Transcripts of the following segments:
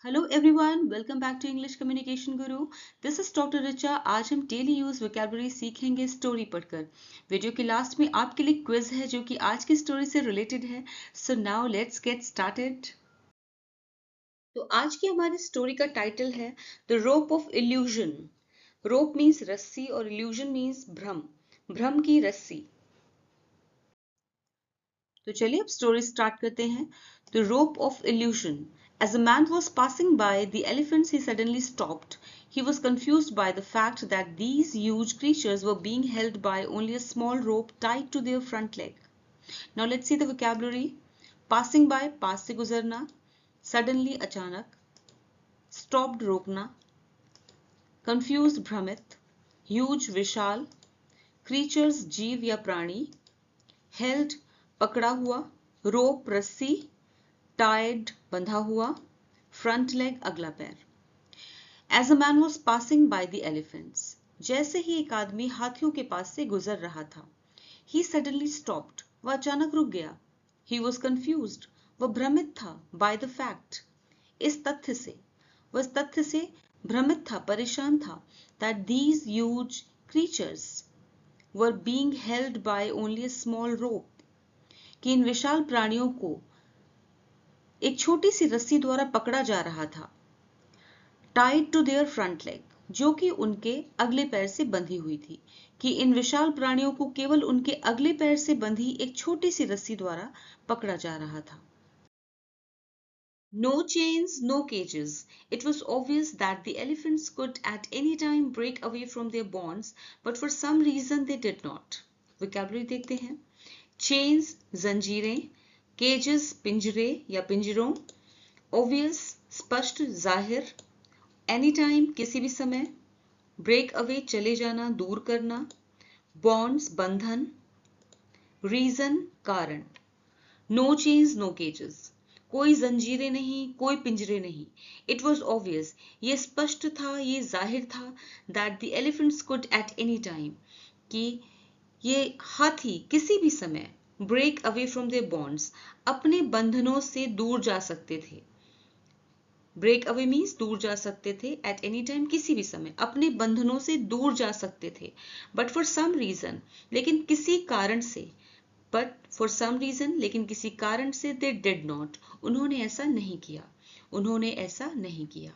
Hello everyone, welcome back to English Communication Guru. This is doctor Richa. आज हम daily use vocabulary सीखेंगे story पढ़कर। Video के last में आपके लिए क्विज है जो कि आज की स्टोरी से रिलेटेड है। So now let's get started. तो आज की हमारी स्टोरी का टाइटल है the rope of illusion. Rope means रस्सी और इल्यूजन मीन्स भ्रम, भ्रम की रस्सी। तो चलिए अब स्टोरी स्टार्ट करते हैं। The rope of evolution. As a man was passing by the elephants, he suddenly stopped. He was confused by the fact that these huge creatures were being held by only a small rope tied to their front leg. Now let's see the vocabulary. Passing by, पास से गुजरना. Suddenly, अचानक. Stopped, रोकना. Confused, भ्रमित. Huge, विशाल. Creatures, जीव या प्राणी. Held, पकड़ा हुआ. Rope, रस्सी. Tied, बंधा हुआ. Front leg, अगला पैर. As a man was passing by the elephants, जैसे ही एक आदमी हाथियों के पास से गुजर रहा था. He suddenly stopped, वह अचानक रुक गया. He was confused, वह भ्रमित था. By the fact, इस तथ्य से, वह इस तथ्य से भ्रमित था, परेशान था. That these huge creatures were being held by only a small rope, कि इन विशाल प्राणियों को एक छोटी सी रस्सी द्वारा पकड़ा जा रहा था. Tied to their front leg, जो कि उनके अगले पैर से बंधी हुई थी. कि इन विशाल प्राणियों को केवल उनके अगले पैर से बंधी एक छोटी सी रस्सी द्वारा पकड़ा जा रहा था. No chains, no cages. It was obvious that the elephants could at any time break away from their bonds, but for some reason they did not. Vocabulary देखते हैं. Chains, जंजीरें. Cages, पिंजरे या पिंजरों. Obvious, स्पष्ट, जाहिर. एनी टाइम, किसी भी समय. ब्रेक अवे, चले जाना, दूर करना. बॉन्ड्स, बंधन. रीजन, कारण. No chains, no cages. कोई जंजीरें नहीं, कोई पिंजरे नहीं. इट वॉज ऑब्वियस, ये स्पष्ट था, ये जाहिर था. That the elephants could at any time, कि ये हाथी किसी भी समय break away from their bonds, अपने बंधनों से दूर जा सकते थे. ब्रेक अवे मीन्स दूर जा सकते थे. एट एनी टाइम, किसी भी समय अपने बंधनों से दूर जा सकते थे. बट फॉर सम रीजन, लेकिन किसी कारण से. बट फॉर सम रीजन, लेकिन किसी कारण से. दे डिड नॉट, उन्होंने ऐसा नहीं किया. उन्होंने ऐसा नहीं किया.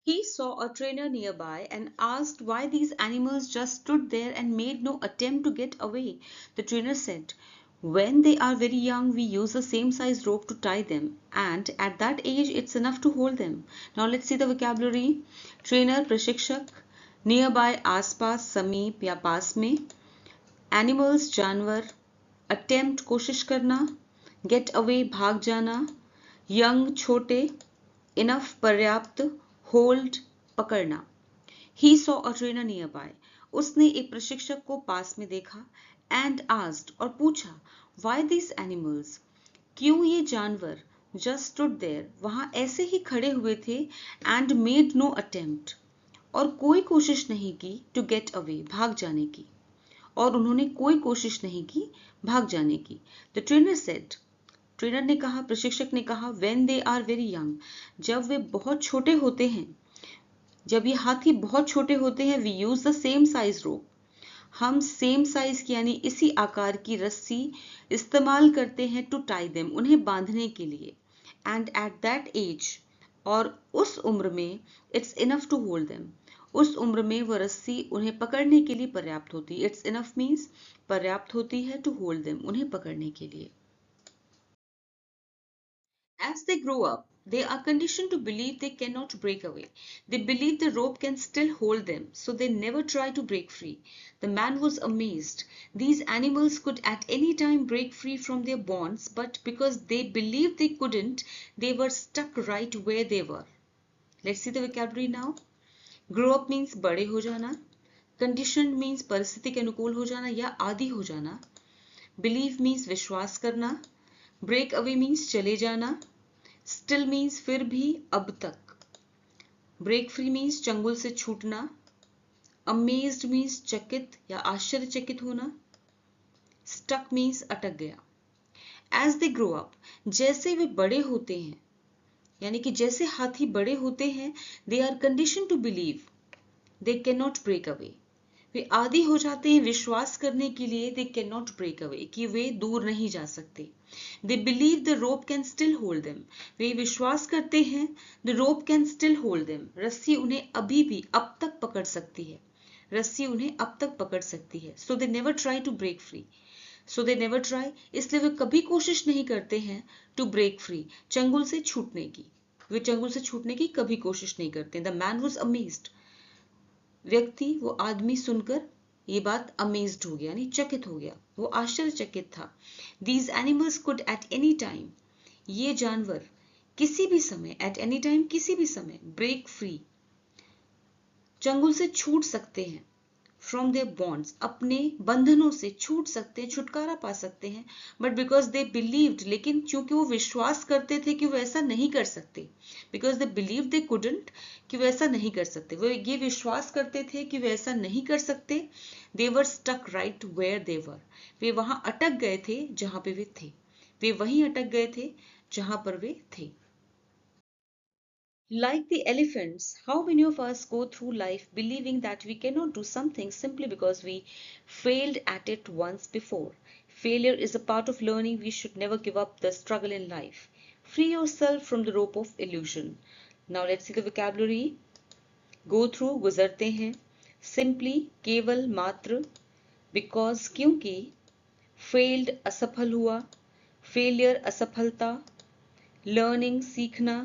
He saw a trainer nearby and asked why these animals just stood there and made no attempt to get away. The trainer said, when they are very young, we use the same size rope to tie them, and at that age, it's enough to hold them. Now let's see the vocabulary. Trainer, प्रशिक्षक. Nearby, आसपास, समीप या पास में. Animals, जानवर. Attempt, कोशिश करना. Get away, भाग जाना. Young, छोटे. Enough, पर्याप्त. Hold, पकड़ना. He saw a trainer nearby. उसने एक प्रशिक्षक को पास में देखा. And asked, और पूछा, why these animals, क्यों ये जानवर. Just stood there, वहां ऐसे ही खड़े हुए थे. And made no attempt, और कोई कोशिश नहीं की. To get away, भाग जाने की. और उन्होंने कोई कोशिश नहीं की भाग जाने की. The trainer said, ट्रेनर ने कहा, प्रशिक्षक ने कहा, when they are very young, जब वे बहुत छोटे होते हैं, जब ये हाथी बहुत छोटे होते हैं. we use the same size rope, हम सेम साइज की यानी इसी आकार की रस्सी इस्तेमाल करते हैं. टू टाई देम, उन्हें बांधने के लिए. एंड एट दैट एज, और उस उम्र में. It's enough to hold them, उस उम्र में वह रस्सी उन्हें पकड़ने के लिए पर्याप्त होती है. इट्स इनफ मीन्स पर्याप्त होती है. टू होल्ड देम, उन्हें पकड़ने के लिए. As they grow up, they are conditioned to believe they cannot break away. They believe the rope can still hold them, so they never try to break free. The man was amazed. These animals could at any time break free from their bonds, but because they believed they couldn't, they were stuck right where they were. Let's see the vocabulary now. Grow up means बड़े हो जाना. Conditioned means परिस्थिति के अनुकूल हो जाना या आदी हो जाना. Believe means विश्वास करना. Break away means चले जाना. Still means फिर भी, अब तक. Break free means चंगुल से छूटना. Amazed means चकित या आश्चर्यचकित होना. Stuck means अटक गया. As they grow up, जैसे वे बड़े होते हैं. यानी कि जैसे हाथी बड़े होते हैं, they are condition to believe they can not break away. वे आदी हो जाते हैं विश्वास करने के लिए, they can not break away, कि वे दूर नहीं जा सकते। They believe the rope can still hold them, वे विश्वास करते हैं the rope can still hold them, रस्सी उन्हें अभी भी अब तक पकड़ सकती है, रस्सी उन्हें अब तक पकड़ सकती है। So they never try to break free, so they never try, इसलिए वे कभी कोशिश नहीं करते हैं टू ब्रेक फ्री, चंगुल से छूटने की, वे चंगुल से छूटने की कभी कोशिश नहीं करते। द मैन वॉज अमेज्ड, व्यक्ति, वो आदमी सुनकर ये बात अमेज्ड हो गया, यानी चकित हो गया, वो आश्चर्यचकित था। These animals could at any time, ये जानवर किसी भी समय, एट एनी टाइम किसी भी समय, ब्रेक फ्री, चंगुल से छूट सकते हैं, फ्रॉम देयर बॉन्ड्स, अपने बंधनों से छूट सकते हैं, छुटकारा पा सकते हैं। बट बिकॉज दे बिलीव्ड, लेकिन चूंकि वो विश्वास करते थे कि वो ऐसा नहीं कर सकते, because they believe they couldn't, कि वो ऐसा नहीं कर सकते, वो ये विश्वास करते थे कि वो ऐसा नहीं कर सकते। They were stuck right where they were, वे वहां अटक गए थे जहां पे वे थे, वे वहीं अटक गए थे जहां पर वे थे। Like the elephants, how many of us go through life believing that we cannot do something simply because we failed at it once before? Failure is a part of learning. We should never give up the struggle in life. Free yourself from the rope of illusion. Now let's see the vocabulary. Go through, गुजरते हैं. Simply, केवल, मात्र. Because, क्योंकि. Failed, असफल हुआ. Failure, असफलता. Learning, सीखना.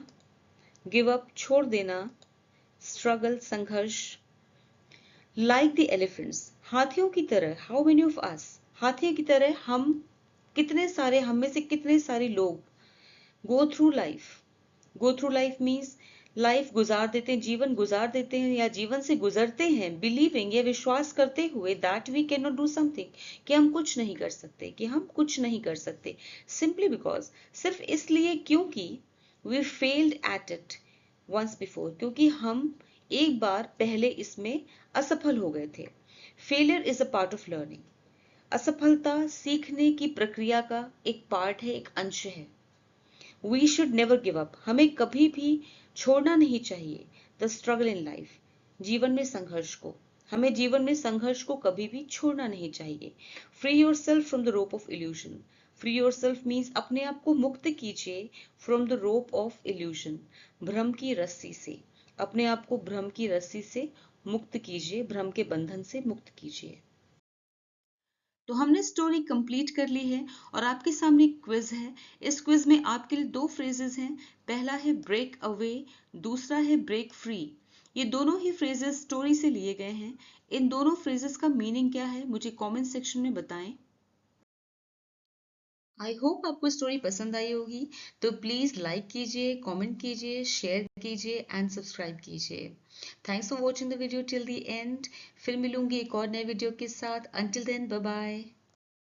Give up, छोड़ देना. स्ट्रगल, संघर्ष. लाइक द एलिफेंट्स, हाथियों की तरह. हाउ मेनी ऑफ अस, हाथियों की तरह हम, कितने सारे, हम में से कितने सारे लोग go through life. Go through life means life गुजार देते हैं, जीवन गुजार देते हैं या जीवन से गुजरते हैं, बिलीविंग, या विश्वास करते हुए that we can not do something, कि हम कुछ नहीं कर सकते, कि हम कुछ नहीं कर सकते. सिंपली बिकॉज, सिर्फ इसलिए क्योंकि we failed at it once before, क्योंकि हम एक बार पहले इसमें असफल हो गए थे. Failure is a part of learning, असफलता सीखने की प्रक्रिया का एक पार्ट है, एक अंश है. We should never give up, हमें कभी भी छोड़ना नहीं चाहिए. द स्ट्रगल इन लाइफ, जीवन में संघर्ष को, हमें जीवन में संघर्ष को कभी भी छोड़ना नहीं चाहिए. Free your self from the rope of evolution, free your self means अपने आप को मुक्त कीजिए, from the rope of evolution, भ्रम की रस्सी से, अपने आप को भ्रम की रस्सी से मुक्त कीजिए, भ्रम के बंधन से मुक्त कीजिए. तो हमने स्टोरी कंप्लीट कर ली है और आपके सामने एक क्विज है. इस क्विज में आपके लिए दो फ्रेजेस हैं. पहला है ब्रेक अवे, दूसरा है ब्रेक फ्री. ये दोनों ही फ्रेजेस स्टोरी से लिए गए हैं. इन दोनों फ्रेजेस का मीनिंग क्या है मुझे कमेंट सेक्शन में बताएं. आई होप आपको स्टोरी पसंद आई होगी. तो प्लीज लाइक कीजिए, कमेंट कीजिए, शेयर कीजिए एंड सब्सक्राइब कीजिए. Thanks for watching the video till the end. फिर मिलूंगी एक और नए वीडियो के साथ. Until then, bye bye.